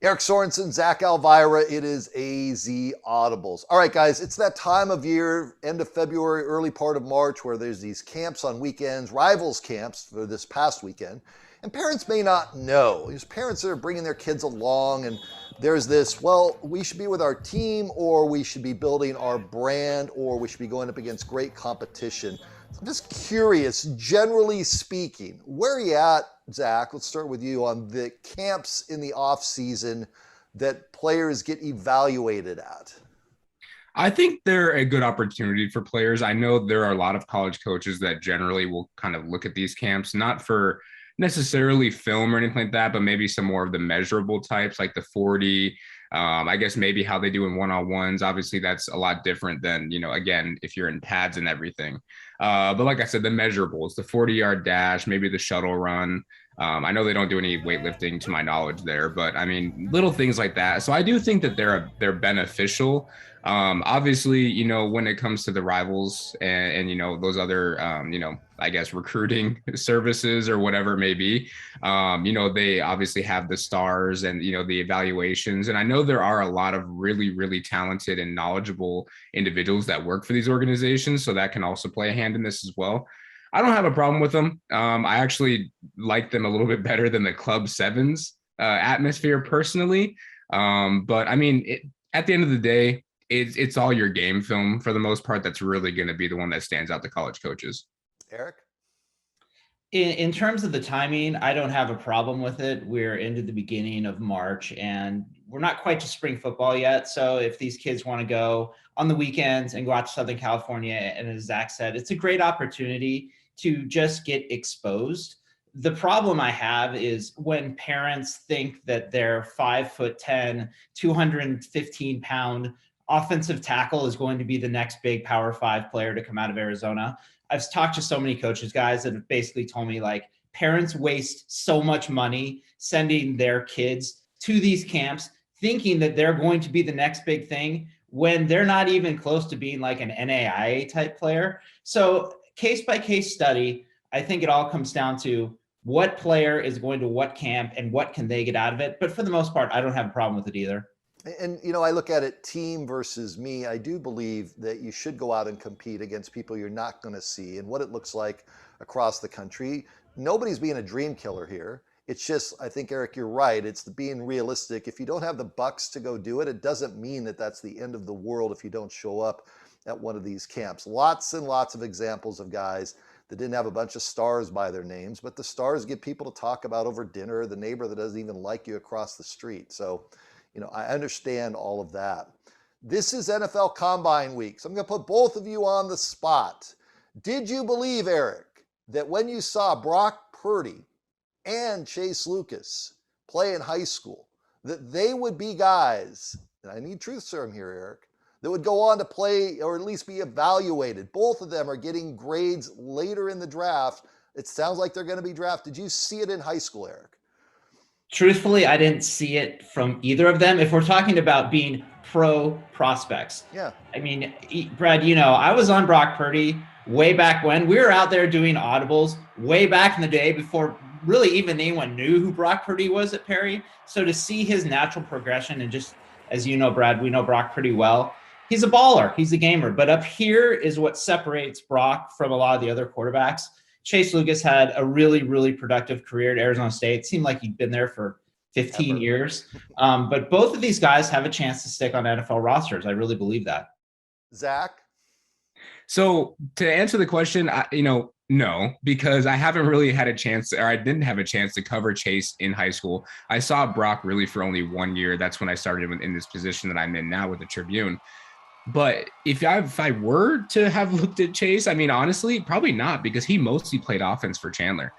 Eric Sorensen, Zach Elvira, it is AZ Audibles. All right, guys, it's that time of year, end of February, early part of March, where there's these camps on weekends, rivals camps for this past weekend. And parents may not know. There's parents that are bringing their kids along, and there's this, well, we should be with our team, or we should be building our brand, or we should be going up against great competition. So I'm just curious, generally speaking, where are you at, Zach? Let's start with you on the camps in the off season that players get evaluated at. I think they're a good opportunity for players. I know there are a lot of college coaches that generally will kind of look at these camps, not for necessarily film or anything like that, but maybe some more of the measurable types like the 40. I guess maybe how they do in one-on-ones. Obviously, that's a lot different than, again, if you're in pads and everything. But like I said, the measurables, the 40-yard dash, maybe the shuttle run. I know they don't do any weightlifting to my knowledge there, but I mean, little things like that. So I do think that they're beneficial. Obviously, when it comes to the rivals and those other, I guess recruiting services or whatever it may be, they obviously have the stars and, the evaluations. And I know there are a lot of really, really talented and knowledgeable individuals that work for these organizations. So that can also play a hand in this as well. I don't have a problem with them. I actually like them a little bit better than the Club Sevens atmosphere personally. But I mean, at the end of the day, it's all your game film for the most part. That's really going to be the one that stands out to college coaches. Eric? In terms of the timing, I don't have a problem with it. We're into the beginning of March and we're not quite to spring football yet. So if these kids want to go on the weekends and go out to Southern California, and as Zach said, it's a great opportunity to just get exposed. The problem I have is when parents think that their 5'10", 215-pound offensive tackle is going to be the next big Power 5 player to come out of Arizona. I've talked to so many coaches, guys, that have basically told me, like, parents waste so much money sending their kids to these camps thinking that they're going to be the next big thing when they're not even close to being like an NAIA type player. So case by case study, I think it all comes down to what player is going to what camp and what can they get out of it. But for the most part, I don't have a problem with it either. And, I look at it team versus me. I do believe that you should go out and compete against people you're not going to see and what it looks like across the country. Nobody's being a dream killer here. It's just, I think, Eric, you're right. It's the being realistic. If you don't have the bucks to go do it, it doesn't mean that that's the end of the world if you don't show up at one of these camps. Lots and lots of examples of guys that didn't have a bunch of stars by their names, but the stars get people to talk about over dinner, the neighbor that doesn't even like you across the street. So, I understand all of that. This is NFL Combine Week, so I'm going to put both of you on the spot. Did you believe, Eric, that when you saw Brock Purdy and Chase Lucas play in high school, that they would be guys, and I need truth serum here, Eric, that would go on to play or at least be evaluated? Both of them are getting grades later in the draft. It sounds like they're going to be drafted. Did you see it in high school, Eric? Truthfully, I didn't see it from either of them. If we're talking about being pro prospects. Yeah. I mean, Brad, I was on Brock Purdy way back when. We were out there doing audibles way back in the day before really even anyone knew who Brock Purdy was at Perry. So to see his natural progression and just, as you know, Brad, we know Brock pretty well. He's a baller. He's a gamer. But up here is what separates Brock from a lot of the other quarterbacks. Chase Lucas had a really, really productive career at Arizona State. It seemed like he'd been there for 15 years. But both of these guys have a chance to stick on NFL rosters. I really believe that. Zach? So to answer the question, no, because I haven't really had a chance, or I didn't have a chance to cover Chase in high school. I saw Brock really for only 1 year. That's when I started in this position that I'm in now with the Tribune. But if I were to have looked at Chase, I mean, honestly, probably not, because he mostly played offense for Chandler.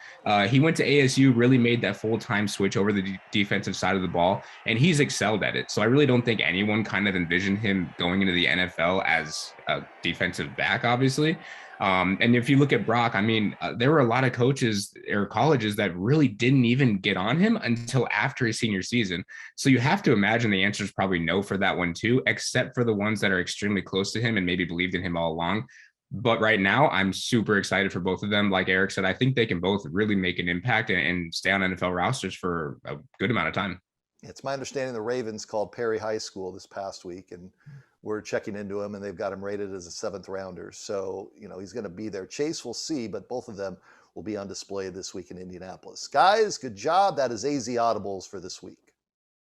He went to ASU, really made that full-time switch over the defensive side of the ball, and he's excelled at it. So I really don't think anyone kind of envisioned him going into the NFL as a defensive back, obviously. And if you look at Brock, I mean, there were a lot of coaches or colleges that really didn't even get on him until after his senior season. So you have to imagine the answer is probably no for that one too, except for the ones that are extremely close to him and maybe believed in him all along. But right now, I'm super excited for both of them. Like Eric said, I think they can both really make an impact and stay on NFL rosters for a good amount of time. It's my understanding the Ravens called Perry High School this past week, and we're checking into him, and they've got him rated as a 7th-rounder. So, he's going to be there. Chase, we'll see, but both of them will be on display this week in Indianapolis. Guys, good job. That is AZ Audibles for this week.